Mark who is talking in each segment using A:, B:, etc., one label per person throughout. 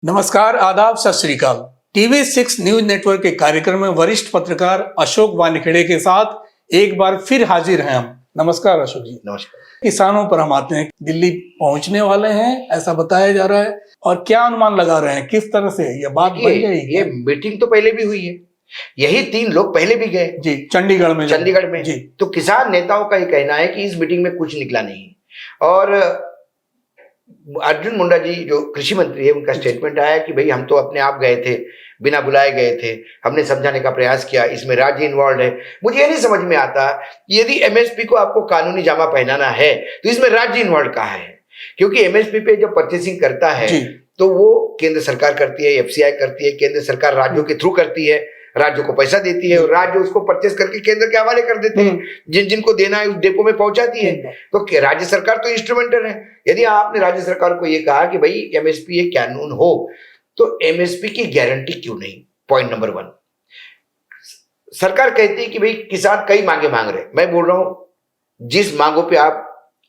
A: नमस्कार, आदाब, सत श्री अकाल। टीवी 6 न्यूज नेटवर्क के कार्यक्रम में वरिष्ठ पत्रकार अशोक वानखेड़े के साथ एक बार फिर हाजिर हैं हम। नमस्कार अशोक जी।
B: नमस्कार।
A: किसानों पर हम आते हैं। दिल्ली पहुंचने वाले हैं ऐसा बताया जा रहा है, और क्या अनुमान लगा रहे हैं, किस तरह से ये बात बन जाएगी?
B: ये मीटिंग तो पहले भी हुई है, यही 3 लोग पहले भी गए
A: जी, चंडीगढ़ में
B: जी। तो किसान नेताओं का ये कहना है कि इस मीटिंग में कुछ निकला नहीं। और अर्जुन मुंडा जी जो कृषि मंत्री है, उनका स्टेटमेंट आया कि भाई हम तो अपने आप गए थे, बिना बुलाए गए थे, हमने समझाने का प्रयास किया, इसमें राज्य इन्वॉल्व है। मुझे ये नहीं समझ में आता, यदि एमएसपी को आपको कानूनी जामा पहनाना है तो इसमें राज्य इन्वॉल्व कहाँ है? क्योंकि एमएसपी पे जब परचेसिंग करता है तो वो केंद्र सरकार करती है, एफसीआई करती है, केंद्र सरकार राज्यों के थ्रू करती है, राज्यों को पैसा देती है और राज्य उसको परचेस करके केंद्र के हवाले कर देते हैं, जिनको देना है उस डेपो में पहुंचाती है। तो राज्य सरकार तो इंस्ट्रूमेंटल है। यदि आपने राज्य सरकार को ये कहा कि भाई एमएसपी एक कानून हो, तो एमएसपी की गारंटी क्यों नहीं? Point number 1। सरकार कहती है कि भाई किसान कई मांगे मांग रहे। मैं बोल रहा हूं जिस मांगों पे आप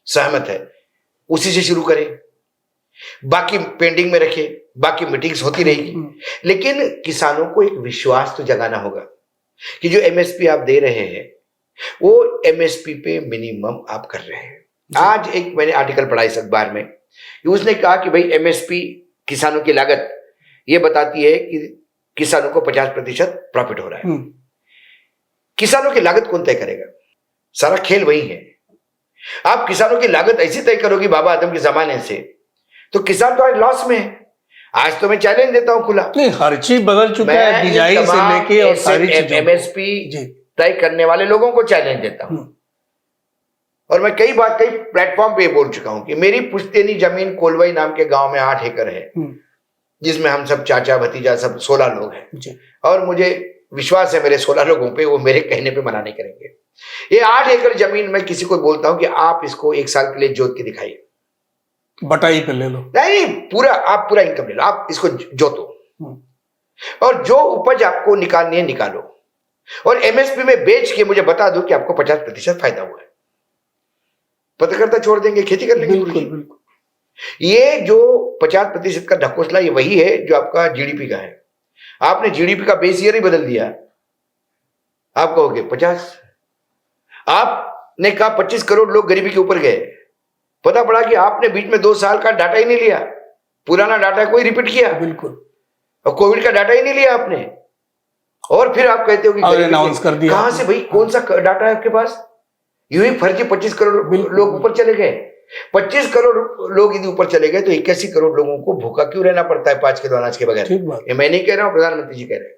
B: सहमत है उसी से शुरू करें, बाकी पेंडिंग में रखे, बाकी मीटिंग्स होती रहेगी। लेकिन किसानों को एक विश्वास तो जगाना होगा कि जो एमएसपी आप दे रहे हैं वो एमएसपी पे मिनिमम आप कर रहे हैं। आज एक मैंने आर्टिकल पढ़ा इस अखबार में कि उसने कहा कि भाई एमएसपी किसानों की लागत ये बताती है कि किसानों को 50% प्रॉफिट हो रहा है। किसानों की लागत कौन तय करेगा? सारा खेल वही है। आप किसानों की लागत ऐसी तय करोगे बाबा आदम के जमाने से, तो किसान तो आज लॉस में है। आज तो मैं चैलेंज देता हूं खुला,
A: नहीं, हर चीज बदल चुका है, बिजाई से लेके और सारी चीजें।
B: एमएसपी तय करने वाले लोगों को चैलेंज देता हूं। और मैं कई बार कई प्लेटफॉर्म पे बोल चुका हूं कि मेरी पुश्तैनी जमीन कोलवई नाम के गांव में 8 एकड़ है, जिसमें हम सब चाचा भतीजा सब 16 लोग हैं। और मुझे विश्वास है मेरे 16 लोगों पे, वो मेरे कहने पे मना नहीं करेंगे। ये 8 एकड़ जमीन मैं किसी को बोलता हूं कि आप इसको 1 साल के लिए जोत के दिखाइए,
A: बटाई पे ले लो।
B: नहीं, आप पूरा इनकम ले लो, आप इसको जोतो और जो उपज आपको निकालनी है निकालो, और एमएसपी में बेच के मुझे बता दो कि आपको 50% फायदा हुआ है। पत्रकारिता छोड़ देंगे, खेती कर लेंगे।
A: बिल्कुल।
B: ये जो 50% का ढकोसला ये वही है जो आपका जीडीपी का है। आपने जीडीपी का बेस ईयर ही बदल दिया। आप कहोगे 50, आपने कहा 25 करोड़ लोग गरीबी के ऊपर गए। पता पड़ा कि आपने बीच में 2 साल का डाटा ही नहीं लिया, पुराना डाटा कोई रिपीट किया।
A: बिल्कुल।
B: और कोविड का डाटा ही नहीं लिया आपने, और फिर आप कहते हो कि
A: अनाउंस कर दिया।
B: कहां से भाई, कौन सा डाटा है आपके पास? यूं ही फर्जी 25 करोड़ लोग ऊपर चले गए। 25 करोड़ लोग यदि ऊपर चले गए तो 81 करोड़ लोगों को भूखा क्यों रहना पड़ता है 5 किलो अनाज के बगैर? ये मैं नहीं कह रहा हूं, प्रधानमंत्री जी कह रहे हैं।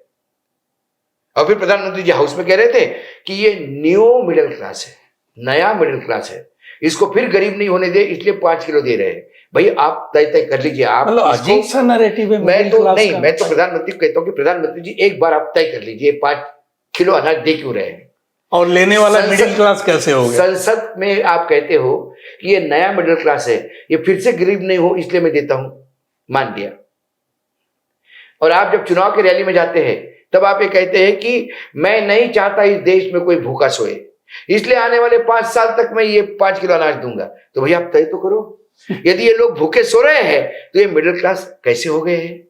B: और फिर प्रधानमंत्री जी हाउस में कह रहे थे कि ये न्यू मिडिल क्लास है, नया मिडिल क्लास है, इसको फिर गरीब नहीं होने दे, इसलिए 5 किलो दे रहे हैं। भाई आप तय कर लीजिए। आप
A: अजीब सा नैरेटिव है।
B: मैं तो प्रधानमंत्री को कहता हूं कि प्रधानमंत्री जी एक बार आप तय कर लीजिए 5 किलो अनाज दे क्यों रहे हैं,
A: और लेने वाला मिडिल क्लास कैसे हो गया?
B: संसद में आप कहते हो कि ये नया मिडिल क्लास है, ये फिर से गरीब नहीं हो इसलिए मैं देता हूं, मान लिया। और आप जब चुनाव की रैली में जाते हैं तब आप ये कहते हैं कि मैं नहीं चाहता इस देश में कोई भूखा सोए, इसलिए आने वाले 5 साल तक मैं ये 5 किलो अनाज दूंगा। तो भैया आप तय तो करो। यदि ये लोग भूखे सो रहे हैं तो ये मिडिल क्लास कैसे हो गए हैं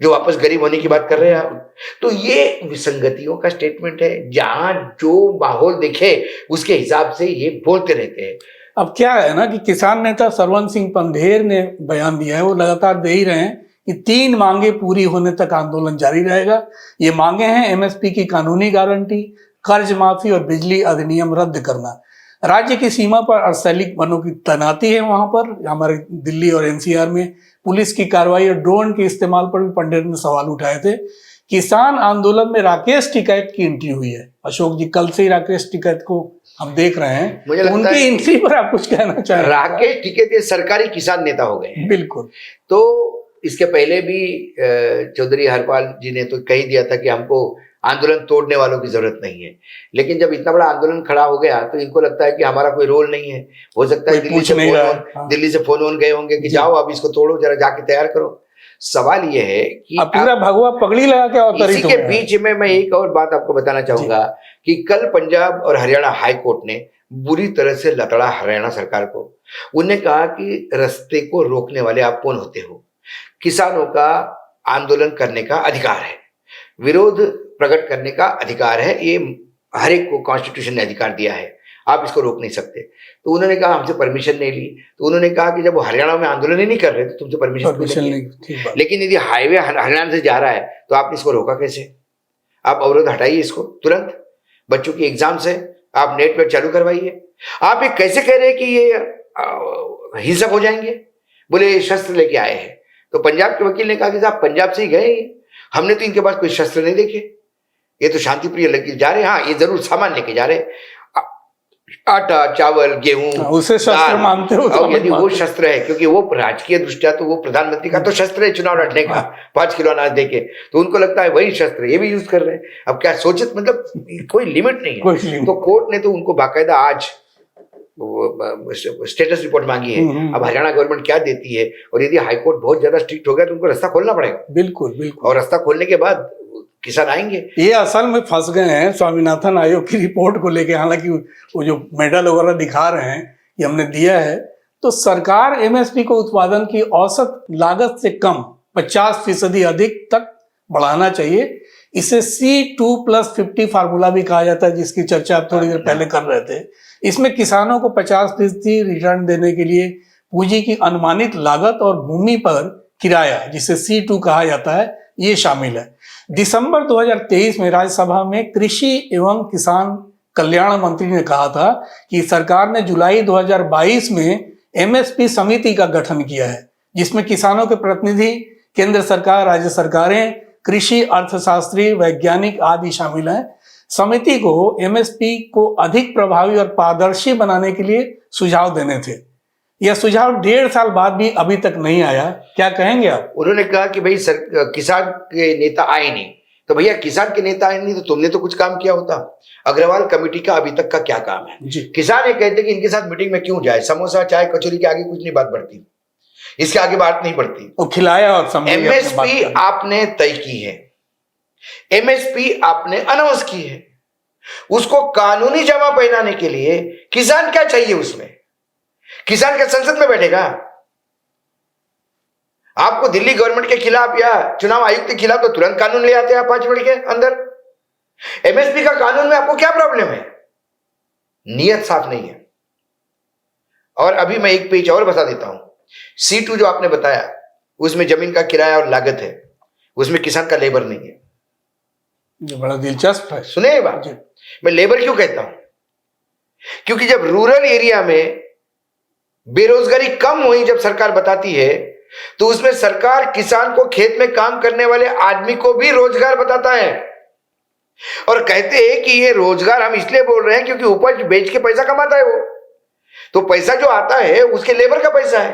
B: जो वापस गरीब होने की बात कर रहे हैं आप? तो ये विसंगतियों का स्टेटमेंट है। जहां जो माहौल दिखे उसके हिसाब से ये बोलते रहते हैं।
A: अब क्या है ना कि किसान नेता सरवन सिंह पंधेर ने बयान दिया है, वो लगातार दे ही रहे हैं कि 3 मांगे पूरी होने तक आंदोलन जारी रहेगा। ये मांगे हैं एमएसपी की कानूनी गारंटी, कर्ज माफी और बिजली अधिनियम रद्द करना। राज्य की सीमा पर अर्धसैनिक बलों की तैनाती है। वहां पर हमारे दिल्ली और एनसीआर में पुलिस की कार्रवाई और ड्रोन के इस्तेमाल पर भी पंडित ने सवाल उठाए थे। किसान आंदोलन में राकेश टिकैत की एंट्री हुई है। अशोक जी, कल से ही राकेश टिकैत को हम देख रहे हैं,
B: मुझे लगता
A: उनकी एंट्री पर आप कुछ कहना चाह रहे हैं?
B: राकेश टिकैत सरकारी किसान नेता हो गए।
A: बिल्कुल।
B: तो इसके पहले भी चौधरी हरपाल जी ने तो कह दिया था कि हमको आंदोलन तोड़ने वालों की जरूरत नहीं है। लेकिन जब इतना बड़ा आंदोलन खड़ा हो गया तो इनको लगता है कि हमारा कोई रोल नहीं है। हो सकता है दिल्ली से फोन गए होंगे कि जाओ अब इसको तोड़ो, जरा जाके तैयार करो। सवाल ये है कि
A: पूरा भगवा पगड़ी लगा के अवतरित
B: इसी के बीच में मैं एक और बात आपको बताना चाहूंगा कि कल पंजाब और हरियाणा हाई कोर्ट ने बुरी तरह से लतड़ा हरियाणा सरकार को। उन्हें कहा कि रास्ते को रोकने वाले आप कौन होते हो? किसानों का आंदोलन करने का अधिकार है, विरोध प्रकट करने का अधिकार है, ये हर एक को कॉन्स्टिट्यूशन ने अधिकार दिया है, आप इसको रोक नहीं सकते। तो उन्होंने कहा हमसे परमिशन नहीं ली, तो उन्होंने कहा कि जब वो हरियाणा में आंदोलन ही नहीं कर रहे तो तुमसे परमिशन नहीं, लेकिन यदि हाईवे हरियाणा से जा रहा है तो आपने इसको रोका कैसे? आप अवरोध हटाइए इसको तुरंत, बच्चों की एग्जाम से आप नेट पर चालू करवाइए। आप ये कैसे कह रहे हैं कि ये हिंसक हो जाएंगे? बोले शस्त्र लेके आए हैं। तो पंजाब के वकील ने कहा कि साहब पंजाब से ही गए, हमने तो इनके पास कोई शस्त्र नहीं देखे, ये तो शांति प्रिय लेके जा रहे हैं। हाँ, ये जरूर सामान लेके जा रहे हैं, आटा, चावल, गेहूं,
A: उसे शस्त्र मानते हो?
B: और यदि वो शस्त्र है, क्योंकि वो राजकीय दृष्टिया तो वो प्रधानमंत्री का तो शस्त्र है चुनाव लड़ने का, 5 किलो अनाज देके, तो उनको लगता है वही शस्त्र ये भी यूज कर रहे हैं। अब क्या सोचे, मतलब कोई लिमिट नहीं है। तो कोर्ट ने तो उनको बाकायदा आज स्टेटस रिपोर्ट मांगी है। अब हरियाणा गवर्नमेंट क्या देती है, और यदि हाईकोर्ट बहुत ज्यादा स्ट्रिक्ट हो गया तो उनको रास्ता खोलना पड़ेगा।
A: बिल्कुल बिल्कुल,
B: और रास्ता खोलने के बाद किसान आएंगे।
A: ये असल में फंस गए हैं स्वामीनाथन आयोग की रिपोर्ट को लेके। हालांकि वो जो मेडल वगैरह दिखा रहे हैं कि हमने दिया है, तो सरकार एमएसपी को उत्पादन की औसत लागत से कम 50% अधिक तक बढ़ाना चाहिए। इसे C2+50 फार्मूला भी कहा जाता है, जिसकी चर्चा आप थोड़ी देर पहले कर रहे थे। इसमें किसानों को 50% रिटर्न देने के लिए पूंजी की अनुमानित लागत और भूमि पर किराया, जिसे C2 कहा जाता है, ये शामिल है। दिसंबर 2023 में राज्यसभा में कृषि एवं किसान कल्याण मंत्री ने कहा था कि सरकार ने जुलाई 2022 में एमएसपी समिति का गठन किया है, जिसमें किसानों के प्रतिनिधि, केंद्र सरकार, राज्य सरकारें, कृषि अर्थशास्त्री, वैज्ञानिक आदि शामिल हैं। समिति को एमएसपी को अधिक प्रभावी और पारदर्शी बनाने के लिए सुझाव देने थे। यह सुझाव 1.5 साल बाद भी अभी तक नहीं आया, क्या कहेंगे आप?
B: उन्होंने कहा कि भाई किसान के नेता आए नहीं, तो भैया किसान के नेता आए नहीं तो तुमने तो कुछ काम किया होता। अग्रवाल कमेटी का अभी तक का क्या काम है? किसान ये कहते कि इनके साथ मीटिंग में क्यों जाए, समोसा चाय कचौरी के आगे कुछ नहीं बात बढ़ती, इसके आगे बात नहीं बढ़ती।
A: वो खिलाया और
B: एमएसपी आपने तय की है, एमएसपी आपने अनाउंस की है, उसको कानूनी जमा पहनाने के लिए किसान क्या चाहिए? उसमें किसान क्या संसद में बैठेगा? आपको दिल्ली गवर्नमेंट के खिलाफ या चुनाव आयुक्त के खिलाफ तो तुरंत कानून ले आते हैं आप 5 मिनट के अंदर। एमएसपी का कानून में आपको क्या प्रॉब्लम है? नियत साफ नहीं है। और अभी मैं एक पेज और बता देता हूं। C2 जो आपने बताया, उसमें जमीन का किराया और लागत है, उसमें किसान का लेबर नहीं है।
A: जो बड़ा दिलचस्प है।
B: सुने ये बात, मैं लेबर क्यों कहता हूं? क्योंकि जब रूरल एरिया में बेरोजगारी कम हुई, जब सरकार बताती है, तो उसमें सरकार किसान को, खेत में काम करने वाले आदमी को भी रोजगार बताता है, और कहते हैं कि ये रोजगार हम इसलिए बोल रहे हैं क्योंकि उपज बेच के पैसा कमाता है वो, तो पैसा जो आता है उसके लेबर का पैसा है,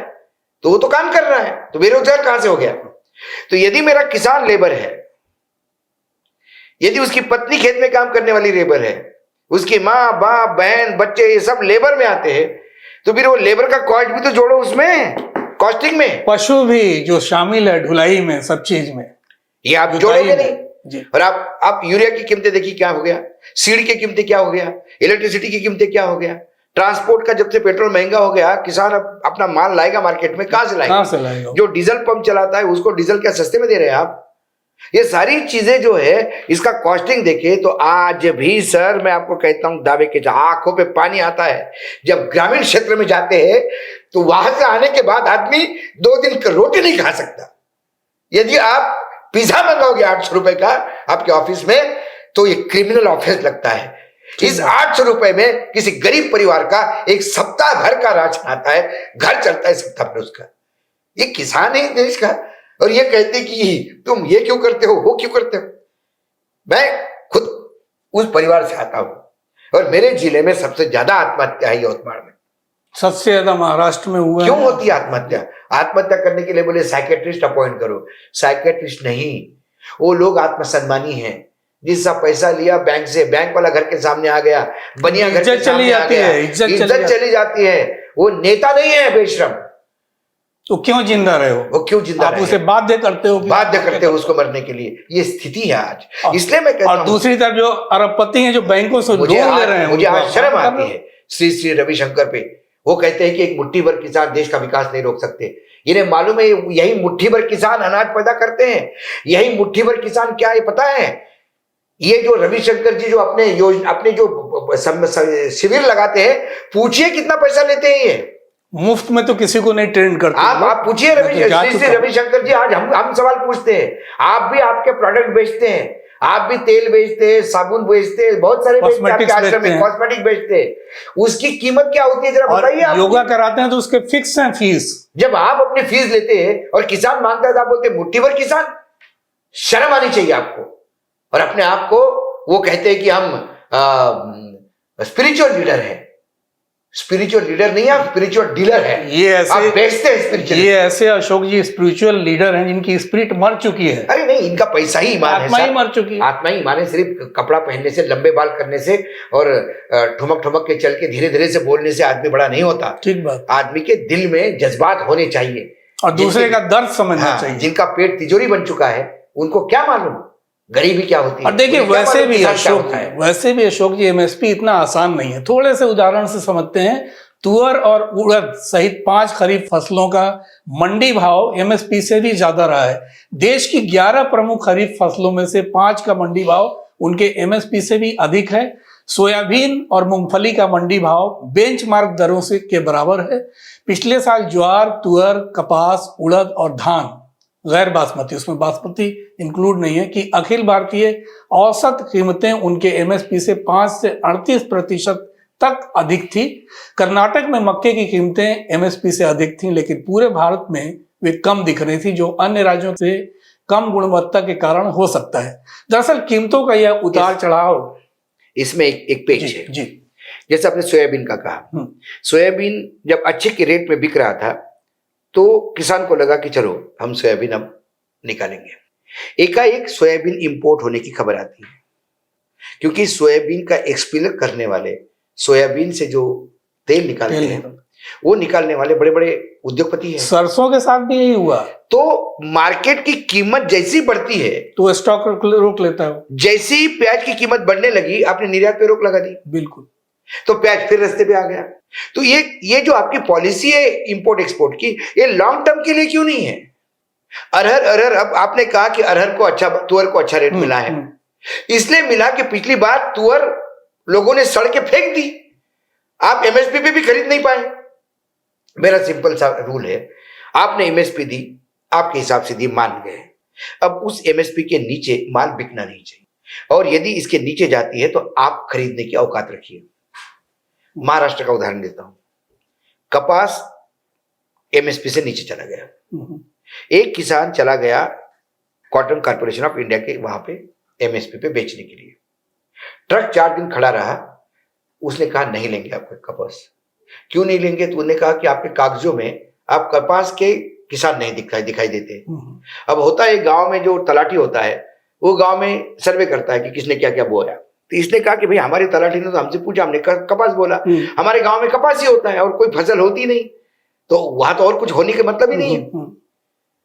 B: तो वो तो काम कर रहा है, तो बेरोजगार कहां से हो गया? तो यदि मेरा किसान लेबर है, यदि उसकी पत्नी खेत में काम करने वाली लेबर है, उसकी माँ, बाप, बहन, बच्चे ये सब लेबर में आते हैं, तो फिर वो लेबर का कॉस्ट भी तो जोड़ो उसमें, कॉस्टिंग में।
A: पशु भी जो शामिल है ढुलाई में, सब चीज में,
B: ये आप जोड़ोगे नहीं। और आप यूरिया की कीमतें देखिए क्या हो गया, सीड की कीमतें क्या हो गया, इलेक्ट्रिसिटी की कीमतें क्या हो गया, ट्रांसपोर्ट का जब से पेट्रोल महंगा हो गया, किसान अब अपना माल लाएगा मार्केट में, कहां से लाएगा? जो डीजल पंप चलाता है उसको डीजल क्या सस्ते में दे रहे हैं आप? ये सारी चीजें जो है, इसका कॉस्टिंग देखे तो आज भी सर मैं आपको कहता हूं, दावे के आंखों पे पानी आता है जब ग्रामीण क्षेत्र में जाते हैं, तो वहां से आने के बाद आदमी 2 दिन का रोटी नहीं खा सकता। यदि आप पिज्जा मंगाओगे 800 रुपए का आपके ऑफिस में, तो ये क्रिमिनल ऑफेंस लगता है। इस 800 रुपए में किसी गरीब परिवार का एक सप्ताह भर का राशन आता है, घर चलता है सप्ताह भर उसका। ये किसान है देश का, और ये कहते कि तुम ये क्यों करते हो, वो क्यों करते हो? मैं खुद उस परिवार से आता हूं, और मेरे जिले में सबसे ज्यादा आत्महत्या है यवतमाल में,
A: सबसे ज्यादा महाराष्ट्र में हुआ।
B: क्यों होती है आत्महत्या? आत्महत्या करने के लिए बोले साइकेट्रिस्ट अपॉइंट करो, साइकेट्रिस्ट नहीं, वो लोग आत्मसम्मानी हैं, जिसका पैसा लिया बैंक से, बैंक वाला घर के सामने आ गया, बनिया घर के सामने आ गया, इज्जत चली जाती है। वो नेता नहीं है बेशरम,
A: तो क्यों जिंदा रहे हो?
B: वो क्यों जिंदा
A: आप उसे बाध्य करते हो,
B: उसको मरने के लिए। ये स्थिति है आज, इसलिए मैं कहता हूं।
A: और दूसरी तरफ जो अरबपति हैं जो बैंकों से लोन ले रहे हैं,
B: मुझे आज शर्म आती है श्री रविशंकर पे। वो कहते हैं कि एक मुट्ठी भर किसान देश का विकास नहीं रोक सकते। इन्हें मालूम है यही मुट्ठी भर किसान अनाज पैदा करते हैं। यही मुट्ठी भर किसान क्या है पता है? ये जो रविशंकर जी जो अपने जो शिविर लगाते हैं, पूछिए कितना पैसा लेते हैं ये।
A: मुफ्त में तो किसी को नहीं ट्रेन करते।
B: आप पूछिए रविशंकर जी, आज हम सवाल पूछते हैं। आप भी आपके प्रोडक्ट बेचते हैं, आप भी तेल बेचते हैं, साबुन बेचते हैं, बहुत सारे कॉस्मेटिक बेचते हैं। उसकी कीमत क्या होती है जरा बताइए आप।
A: योगा कराते हैं तो उसके फिक्स हैं फीस। जब
B: आप अपनी फीस लेते हैं और किसान मांगता है तो आप बोलते हैं मुट्ठी भर किसान। शर्म आनी चाहिए आपको। और अपने आप को वो कहते हैं कि हम स्पिरिचुअल लीडर है। स्पिरिचुअल लीडर नहीं, आप स्पिरिचुअल डीलर है।
A: ये ऐसे
B: आप बेचते हैं स्पिरिचुअल।
A: ये ऐसे अशोक जी स्पिरिचुअल लीडर हैं जिनकी स्पिरिट मर चुकी है।
B: अरे नहीं, इनका पैसा ही ईमान है,
A: आत्मा ही मर चुकी है।
B: आत्मा ही ईमान है। सिर्फ कपड़ा पहनने से, लंबे बाल करने से और ठुमक ठुमक के चल के धीरे धीरे से बोलने से आदमी बड़ा नहीं होता।
A: ठीक बात।
B: आदमी के दिल में जज्बात होने चाहिए
A: और दूसरे का दर्द समझना चाहिए।
B: जिनका पेट तिजोरी बन चुका है उनको क्या मालूम गरीबी क्या होती है।
A: और देखिए वैसे भी अशोक जी एमएसपी इतना आसान नहीं है। थोड़े से उदाहरण से समझते हैं। तुअर और उड़द सहित 5 खरीफ फसलों का मंडी भाव एमएसपी से भी ज्यादा रहा है। देश की 11 प्रमुख खरीफ फसलों में से 5 का मंडी भाव उनके एमएसपी से भी अधिक है। सोयाबीन और मूंगफली का मंडी भाव बेंचमार्क दरों से के बराबर है। पिछले साल ज्वार, तुअर, कपास, उड़द और धान गैर बासमती, उसमें बासमती इंक्लूड नहीं है, कि अखिल भारतीय औसत कीमतें उनके एमएसपी से 5 से 38% तक अधिक थी। कर्नाटक में मक्के की कीमतें एमएसपी से अधिक थीं, लेकिन पूरे भारत में वे कम दिख रही थी, जो अन्य राज्यों से कम गुणवत्ता के कारण हो सकता है। दरअसल कीमतों का यह उतार चढ़ाव
B: इसमें एक पेज है
A: जी।
B: जैसे आपने सोयाबीन का कहा, सोयाबीन जब अच्छे के रेट में बिक रहा था तो किसान को लगा कि चलो हम सोयाबीन अब निकालेंगे। एकाएक सोयाबीन इंपोर्ट होने की खबर आती है, क्योंकि सोयाबीन का एक्सपीलर करने वाले, सोयाबीन से जो तेल निकालते हैं वो निकालने वाले बड़े बड़े उद्योगपति हैं।
A: सरसों के साथ भी यही हुआ।
B: तो मार्केट की कीमत जैसी बढ़ती है
A: तो स्टॉक रोक लेता है।
B: जैसे ही प्याज की कीमत बढ़ने लगी, आपने निर्यात पे रोक लगा दी।
A: बिल्कुल।
B: तो प्याज फिर रास्ते पे आ गया। तो ये जो आपकी पॉलिसी है इंपोर्ट एक्सपोर्ट की, ये लॉन्ग टर्म के लिए क्यों नहीं है? अरहर अब आपने कहा कि अरहर को तुअर को अच्छा रेट मिला है, इसलिए मिला कि पिछली बार तुअर लोगों ने सड़ के फेंक दी, आप एमएसपी पे भी खरीद नहीं पाए। मेरा सिंपल सा रूल है, आपने एमएसपी दी, आपके हिसाब से दी, मान गए। अब उस एमएसपी के नीचे माल बिकना नहीं चाहिए, और यदि इसके नीचे जाती है तो आप खरीदने की औकात रखिए। महाराष्ट्र का उदाहरण देता हूं। कपास एमएसपी से नीचे चला गया। एक किसान चला गया कॉटन कॉर्पोरेशन ऑफ इंडिया के वहां पे एमएसपी पे बेचने के लिए। ट्रक 4 दिन खड़ा रहा। उसने कहा नहीं लेंगे आपका कपास। क्यों नहीं लेंगे? तो उन्होंने कहा कि आपके कागजों में आप कपास के किसान नहीं दिखाई देते। अब होता है गांव में जो तलाठी होता है वो गांव में सर्वे करता है कि किसने क्या क्या बोया। तो इसने कहा कि भाई हमारे तलाठी ने तो हमसे पूछा, हमने कपास बोला, हमारे गांव में कपास ही होता है और कोई फसल होती नहीं, तो वहां तो और कुछ होने के मतलब ही नहीं है।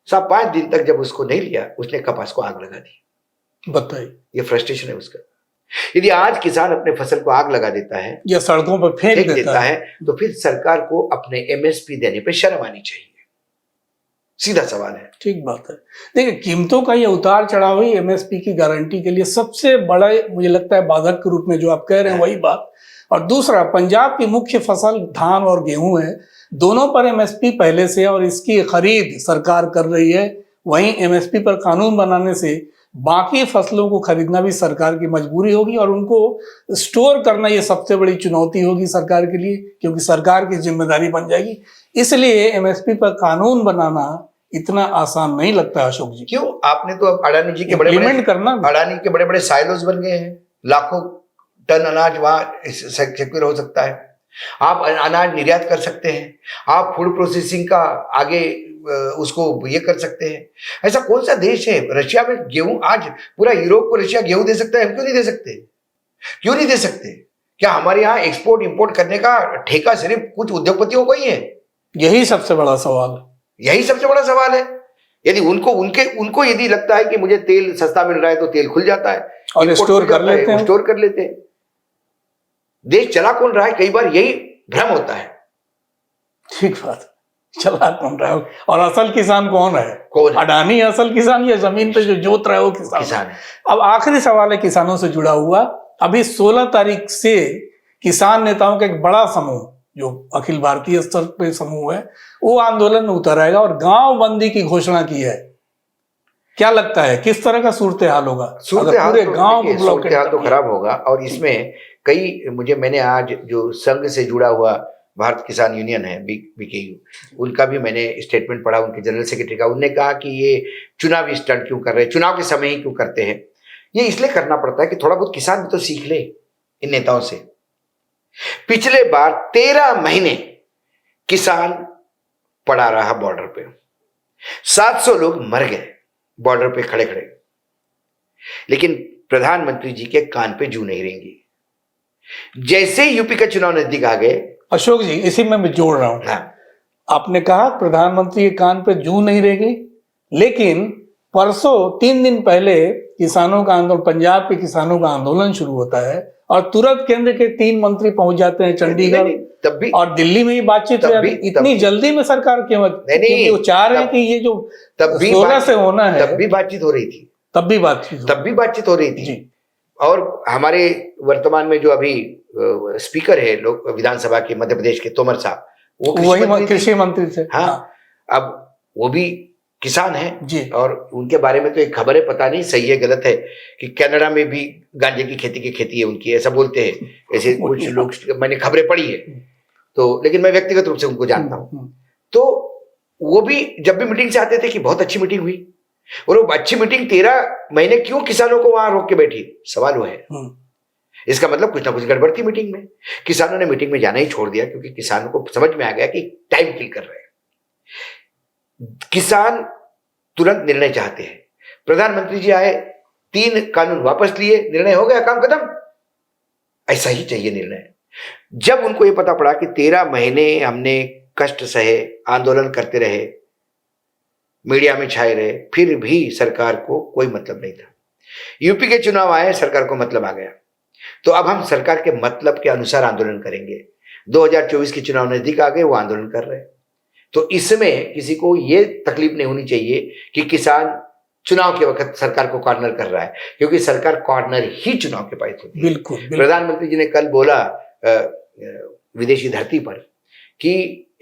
B: साहब 5 दिन तक जब उसको नहीं लिया, उसने कपास को आग लगा दी।
A: बताइए, ये
B: फ्रस्ट्रेशन है उसका। यदि आज किसान अपने फसल को आग लगा देता है
A: या सड़कों पर फेंक देता है
B: तो फिर सरकार को अपने एमएसपी देने पे शर्म आनी चाहिए। सीधा सवाल है।
A: ठीक बात है। देखिए, कीमतों का ये उतार चढ़ाव ही एमएसपी की गारंटी के लिए सबसे बड़ा मुझे लगता है बाधक के रूप में जो आप कह रहे हैं वही बात। और दूसरा, पंजाब की मुख्य फसल धान और गेहूं है, दोनों पर एमएसपी पहले से और इसकी खरीद सरकार कर रही है। वहीं एमएसपी पर कानून बनाने से बाकी फसलों को खरीदना भी सरकार की मजबूरी होगी और उनको स्टोर करना ये सबसे बड़ी चुनौती होगी सरकार के लिए, क्योंकि सरकार की जिम्मेदारी बन जाएगी। इसलिए एमएसपी पर कानून बनाना इतना आसान नहीं लगता अशोक जी।
B: क्यों? आपने तो अब अडानी जी के अडानी के बड़े बड़े साइलोज बन गए हैं, लाखों टन अनाज वहां सिक्योर हो सकता है। आप अनाज निर्यात कर सकते हैं, आप फूड प्रोसेसिंग का आगे उसको ये कर सकते हैं। ऐसा कौन सा देश है? रशिया में गेहूं, आज पूरा यूरोप को रशिया गेहूं दे सकता है, हम क्यों नहीं दे सकते? क्यों नहीं दे सकते? क्या हमारे यहाँ एक्सपोर्ट इंपोर्ट करने का ठेका सिर्फ कुछ उद्योगपतियों को ही है?
A: यही सबसे बड़ा सवाल,
B: यही सबसे बड़ा सवाल है। यदि उनको यदि लगता है कि मुझे तेल सस्ता मिल रहा है तो तेल खुल जाता है
A: और स्टोर कर लेते हैं।
B: देश चला कौन रहा है? कई बार यही भ्रम होता है।
A: ठीक बात, चालाक बन रहा है। और असल किसान कौन है?
B: कौन है?
A: अडानी असल किसान या जमीन पे जो जोत रहा है वो किसान
B: है।
A: अब आखिरी सवाल है किसानों से जुड़ा हुआ। अभी 16 तारीख से किसान नेताओं का एक बड़ा समूह, जो अखिल भारतीय स्तर पे समूह है, वो आंदोलन में उतर आएगा और गांव बंदी की घोषणा की है। क्या लगता है किस तरह का सूरत हाल होगा? पूरे गांव को ब्लॉकेट
B: तो खराब होगा। और इसमें मैंने आज जो संघ से जुड़ा हुआ भारत किसान यूनियन है बीकेयू, उनका भी मैंने स्टेटमेंट पढ़ा, उनके जनरल सेक्रेटरी का। उन्होंने कहा कि ये चुनावी स्टंट क्यों कर रहे हैं, चुनाव के समय ही क्यों करते हैं। ये इसलिए करना पड़ता है कि थोड़ा बहुत किसान भी तो सीख ले इन नेताओं से। पिछले बार 13 महीने किसान पड़ा रहा बॉर्डर पे, 700 लोग मर गए बॉर्डर पे खड़े खड़े, लेकिन प्रधानमंत्री जी के कान पे जू नहीं रेंगी। जैसे ही यूपी का चुनाव नजदीक आ गए,
A: अशोक जी इसी में मैं जोड़ रहा हूं।
B: हाँ,
A: आपने कहा प्रधानमंत्री के कान पे जू नहीं रहेगी, लेकिन परसों 3 दिन पहले किसानों का आंदोलन, पंजाब के किसानों का आंदोलन शुरू होता है और तुरंत केंद्र के 3 मंत्री पहुंच जाते हैं चंडीगढ़,
B: तब भी
A: और दिल्ली में ही बातचीत हो जाती है। इतनी जल्दी में सरकार क्यों? क्योंकि वो चाह रहे हैं कि ये जो 16 से होना है,
B: तब भी बातचीत हो रही थी,
A: तब भी बातचीत हो रही थी
B: जी। और हमारे वर्तमान में जो अभी स्पीकर है लोग विधानसभा के मध्य प्रदेश के, तोमर साहब, वो
A: वही कृषि मंत्री थे।
B: हाँ, अब वो भी किसान है
A: जी।
B: और उनके बारे में तो एक खबर है, पता नहीं सही है गलत है, कि कनाडा में भी गांजे की खेती है उनकी, ऐसा बोलते हैं। ऐसे कुछ लोग, मैंने खबरें पढ़ी है तो, लेकिन मैं व्यक्तिगत रूप से उनको जानता हूं। तो वो भी जब भी मीटिंग से आते थे कि बहुत अच्छी मीटिंग हुई, और वो अच्छी मीटिंग 13 महीने क्यों किसानों को वहां रोक के बैठी, सवाल वो है। इसका मतलब कुछ ना कुछ गड़बड़ थी मीटिंग में। किसानों ने मीटिंग में जाना ही छोड़ दिया, क्योंकि किसानों को समझ में आ गया कि टाइम किल कर रहे हैं। किसान तुरंत निर्णय चाहते हैं। प्रधानमंत्री जी आए, 3 कानून वापस लिए, निर्णय हो गया, काम खत्म। ऐसा ही चाहिए निर्णय। जब उनको यह पता पड़ा कि 13 महीने हमने कष्ट सहे, आंदोलन करते रहे, मीडिया में छाए रहे, फिर भी सरकार को कोई मतलब नहीं था। यूपी के चुनाव आए, सरकार को मतलब आ गया, तो अब हम सरकार के मतलब के अनुसार आंदोलन करेंगे। 2024 के चुनाव नजदीक आ गए, वो आंदोलन कर रहे हैं। तो इसमें किसी को ये तकलीफ नहीं होनी चाहिए कि किसान चुनाव के वक्त सरकार को कॉर्नर कर रहा है, क्योंकि सरकार कॉर्नर ही चुनाव के पास होती है।
A: बिल्कुल।
B: प्रधानमंत्री जी ने कल बोला विदेशी धरती पर कि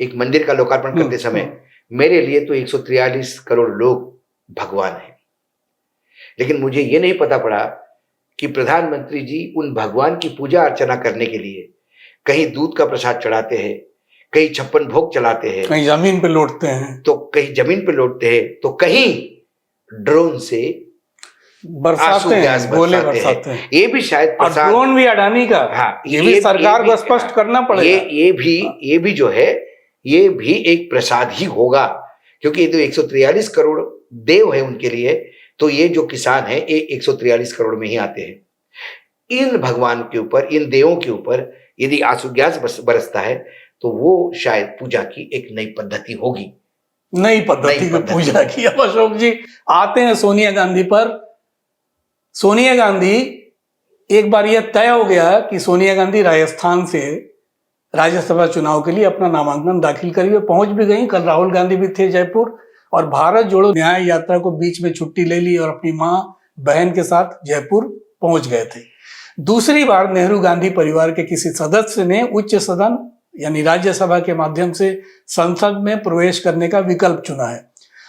B: एक मंदिर का लोकार्पण करते समय, मेरे लिए तो 143 करोड़ लोग भगवान हैं। लेकिन मुझे ये नहीं पता पड़ा कि प्रधानमंत्री जी उन भगवान की पूजा अर्चना करने के लिए कहीं दूध का प्रसाद चढ़ाते हैं, कहीं 56 भोग चलाते हैं,
A: कहीं जमीन पे लौटते हैं,
B: तो कहीं जमीन पे लौटते हैं, तो कहीं ड्रोन से
A: बरसाते हैं, गोले बरसाते हैं।
B: ये भी शायद प्रसाद,
A: ड्रोन भी अडानी का।
B: हाँ,
A: ये भी सरकार को स्पष्ट करना पड़ेगा।
B: ये भी जो है, ये भी एक प्रसाद ही होगा, क्योंकि ये तो 143 करोड़ देव है उनके लिए, तो ये जो किसान है ये 143 करोड़ में ही आते हैं। इन भगवान के ऊपर, इन देवों के ऊपर यदि आंसू गैस बरसता है, तो वो शायद पूजा की एक नई पद्धति होगी,
A: नई पद्धति की पूजा की। अब अशोक जी आते हैं सोनिया गांधी पर। सोनिया गांधी, एक बार यह तय हो गया कि सोनिया गांधी राजस्थान से राज्यसभा चुनाव के लिए अपना नामांकन दाखिल करी, पहुंच भी गई। कल राहुल गांधी भी थे जयपुर, और भारत जोड़ो न्याय यात्रा को बीच में छुट्टी ले ली और अपनी मां बहन के साथ जयपुर पहुंच गए थे। दूसरी बार नेहरू गांधी परिवार के किसी सदस्य ने उच्च सदन यानी राज्यसभा के माध्यम से संसद में प्रवेश करने का विकल्प चुना है।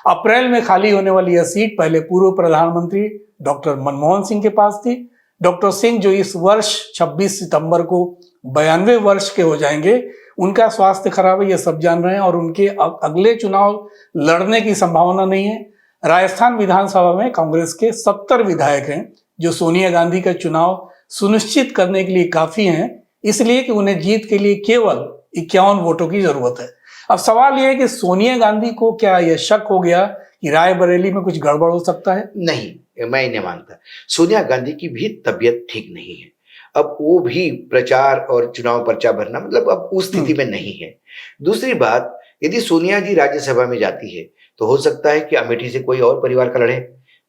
A: अप्रैल में खाली होने वाली यह सीट पहले पूर्व प्रधानमंत्री डॉक्टर मनमोहन सिंह के पास थी। डॉक्टर सिंह जो इस वर्ष 26 सितंबर को 92 वर्ष के हो जाएंगे, उनका स्वास्थ्य खराब है, ये सब जान रहे हैं, और उनके अगले चुनाव लड़ने की संभावना नहीं है। राजस्थान विधानसभा में कांग्रेस के 70 विधायक हैं, जो सोनिया गांधी का चुनाव सुनिश्चित करने के लिए काफी हैं, इसलिए कि उन्हें जीत के लिए केवल 51 वोटों की जरूरत है। अब सवाल यह है कि सोनिया गांधी को क्या यह शक हो गया कि रायबरेली में कुछ गड़बड़ हो सकता है?
B: नहीं, मैं नहीं मानता। सोनिया गांधी की भी तबीयत ठीक नहीं है। अब वो भी प्रचार और चुनाव पर्चा भरना, मतलब अब उस स्थिति में नहीं है। दूसरी बात, यदि सोनिया जी राज्यसभा में जाती है तो हो सकता है कि अमेठी से कोई और परिवार का लड़े,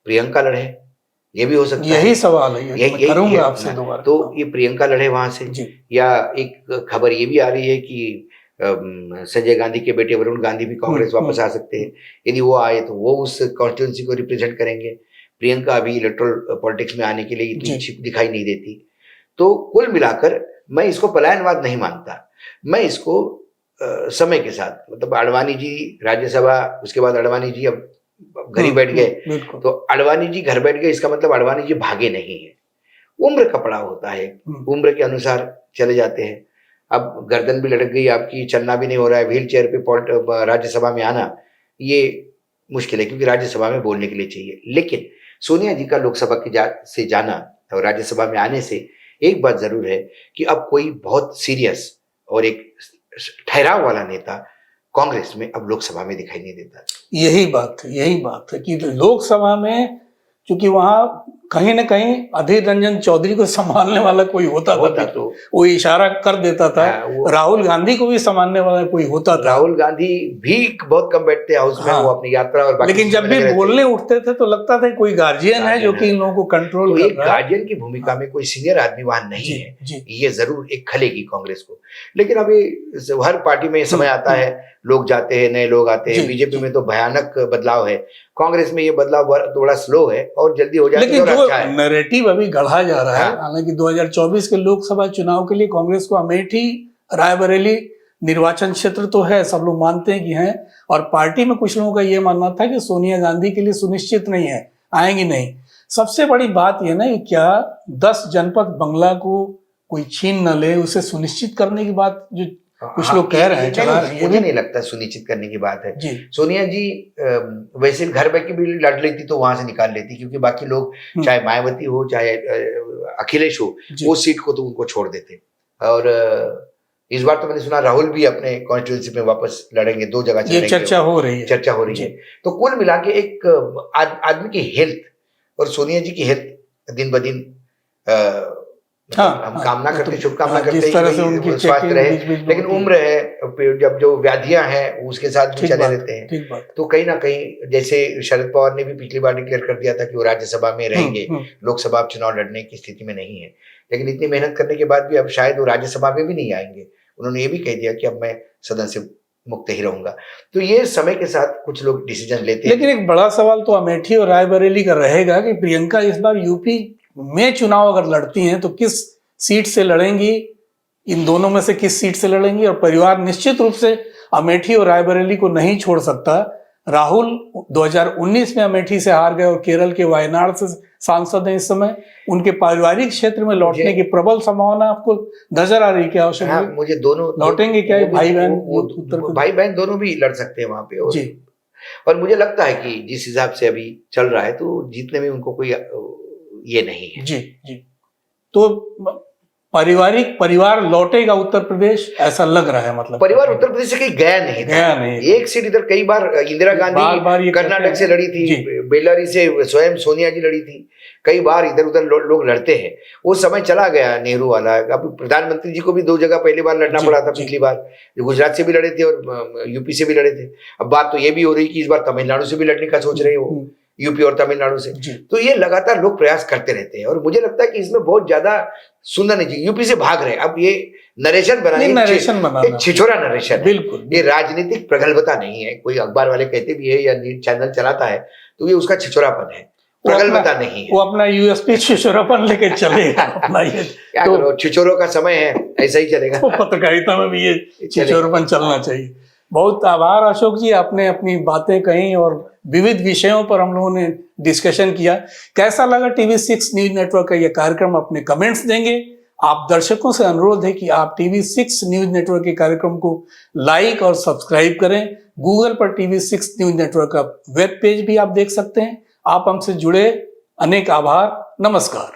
B: प्रियंका लड़े, ये भी हो सकता है।
A: यही सवाल है, यही करूंगा आपसे दोबारा।
B: तो ये प्रियंका लड़े वहां से, या एक खबर ये भी आ रही है कि संजय गांधी के बेटे वरुण गांधी भी कांग्रेस वापस आ सकते हैं। यदि वो आए तो वो उस कॉन्स्टिट्यूंसी को रिप्रेजेंट करेंगे। प्रियंका अभी इलेक्टोरल पॉलिटिक्स में आने के लिए इतनी इच्छुक दिखाई नहीं देती। तो कुल मिलाकर मैं इसको पलायनवाद नहीं मानता, मैं इसको समय के साथ, मतलब आडवाणी जी राज्यसभा, उसके बाद आडवाणी जी अब घर ही बैठ गए, तो आडवाणी जी घर बैठ गए इसका मतलब आडवाणी जी भागे नहीं है। उम्र का पड़ाव होता है, उम्र के अनुसार चले जाते हैं। अब गर्दन भी लटक गई आपकी, चलना भी नहीं हो रहा है, व्हील चेयर पे राज्यसभा में आना ये मुश्किल है, क्योंकि राज्यसभा में बोलने के लिए चाहिए। लेकिन सोनिया जी का लोकसभा से जाना और राज्यसभा में आने से एक बात जरूर है कि अब कोई बहुत सीरियस और एक ठहराव वाला नेता कांग्रेस में अब लोकसभा में दिखाई नहीं देता।
A: यही बात है कि लोकसभा में चूंकि वहां कहीं ना कहीं अधीर रंजन चौधरी को संभालने वाला कोई होता था, तो वो इशारा कर देता था। राहुल गांधी को भी संभालने वाला कोई होता था।
B: राहुल गांधी भी बहुत कम बैठते हाउस में, वो अपनी यात्रा और बाकी,
A: लेकिन जब भी बोलने उठते थे तो लगता था कोई गार्जियन है जो कि इन लोगों को कंट्रोल कर रहा है।
B: एक गार्जियन की भूमिका में कोई सीनियर आदमी वहां नहीं है, ये जरूर एक खलेगी कांग्रेस को। लेकिन अभी हर पार्टी में समय आता है, लोग जाते हैं, नए लोग आते हैं। बीजेपी में तो भयानक बदलाव है, कांग्रेस में ये बदलाव थोड़ा स्लो है और जल्दी हो जाए।
A: लेकिन जो नैरेटिव अभी गढ़ा जा रहा है, हालांकि 2024 के लोकसभा चुनाव के लिए कांग्रेस को अमेठी रायबरेली निर्वाचन क्षेत्र तो है, सब लोग मानते हैं कि है, और पार्टी में कुछ लोगों का ये मानना था कि सोनिया गांधी के लिए सुनिश्चित नहीं है, आएंगी नहीं। सबसे बड़ी बात यह ना कि क्या 10 जनपद बंगला को कोई छीन न ले, उसे सुनिश्चित करने की बात जो कुछ लोग कह रहे हैं, चला रहे हैं,
B: मुझे नहीं लगता सुनिश्चित करने की बात है। सोनिया जी वैसे घर बैठ के भी लड़ लेती तो वहां से निकाल लेती, क्योंकि बाकी लोग चाहे मायावती हो चाहे अखिलेश हो, वो सीट को तो उनको छोड़ देते। और इस बार तो मैंने सुना राहुल भी अपने कॉन्स्टिट्यूंसी में वापस लड़ेंगे, 2 जगह
A: ये चर्चा हो रही है।
B: तो कुल मिला के एक आदमी की हेल्थ और सोनिया जी की हेल्थ दिन ब दिन हम कामना करते, शुभकामना करते हैं कि स्वास्थ्य रहे, लेकिन उम्र है, जब जो व्याधियां हैं उसके साथ भी चले रहते हैं। तो कहीं ना कहीं जैसे शरद पवार ने भी पिछली बार डिक्लेयर कर दिया था कि वो राज्यसभा में रहेंगे, लोकसभा चुनाव लड़ने की स्थिति में नहीं है, लेकिन इतनी मेहनत करने के बाद भी अब शायद वो राज्यसभा में भी नहीं आएंगे। उन्होंने ये भी कह दिया कि अब मैं सदन से मुक्त ही रहूंगा। तो ये समय के साथ कुछ लोग डिसीजन लेते हैं।
A: लेकिन एक बड़ा सवाल तो अमेठी और रायबरेली का रहेगा कि प्रियंका इस बार यूपी में चुनाव अगर लड़ती हैं तो किस सीट से लड़ेंगी, इन दोनों में से किस सीट से लड़ेंगी। और परिवार निश्चित रूप से अमेठी और रायबरेली को नहीं छोड़ सकता। राहुल 2019 में अमेठी से हार गए और केरल के वायनाड से सांसद हैं इस समय। उनके पारिवारिक क्षेत्र में लौटने की प्रबल संभावना आपको नजर आ रही क्या?
B: मुझे दोनों लौटेंगे क्या, भाई बहन दोनों भी लड़ सकते हैं वहां पे। और मुझे लगता है कि जिस हिसाब से अभी चल रहा है तो जीतने में उनको कोई ये नहीं है।
A: जी। तो परिवार लौटेगा उत्तर प्रदेश, ऐसा लग रहा है। मतलब
B: परिवार उत्तर प्रदेश से कहीं गया नहीं। एक सीट इधर कई बार इंदिरा गांधी कर्नाटक से लड़ी थी, बेल्लारी से स्वयं सोनिया जी लड़ी थी, कई बार इधर उधर लोग लड़ते हैं। वो समय चला गया नेहरू वाला। अब प्रधानमंत्री जी को भी 2 जगह पहली बार लड़ना पड़ा था। पिछली बार गुजरात से भी लड़े थे और यूपी से भी लड़े थे। अब बात तो ये भी हो रही कि इस बार तमिलनाडु से भी लड़ने का सोच रहे हैं वो, यूपी और तमिलनाडु से। तो ये लगातार लोग प्रयास करते रहते हैं और मुझे लगता है कि इसमें बहुत ज्यादा सुनना नहीं चाहिए। यूपी से भाग रहे हैं, अब ये नरेशन बनाना, छिछोरा नरेशन, बिल्कुल ये राजनीतिक प्रगल्भता नहीं है। कोई अखबार वाले कहते भी है या चैनल चलाता है तो ये उसका छिछोरापन है, प्रगल्भता नहीं है।
A: वो अपना यूएसपी छिछोरापन लेके चलेगा अपना। ये
B: क्या करो, छिछोरों का समय है, ऐसा ही चलेगा।
A: पत्रकारिता में भी ये छिछोरापन चलना चाहिए। बहुत आभार अशोक जी, आपने अपनी बातें कही और विविध विषयों पर हम लोगों ने डिस्कशन किया। कैसा लगा TV6 न्यूज नेटवर्क का ये कार्यक्रम, अपने कमेंट्स देंगे। आप दर्शकों से अनुरोध है कि आप TV6 न्यूज नेटवर्क के कार्यक्रम को लाइक और सब्सक्राइब करें। गूगल पर TV6 न्यूज नेटवर्क का वेब पेज भी आप देख सकते हैं। आप हमसे जुड़े, अनेक आभार, नमस्कार।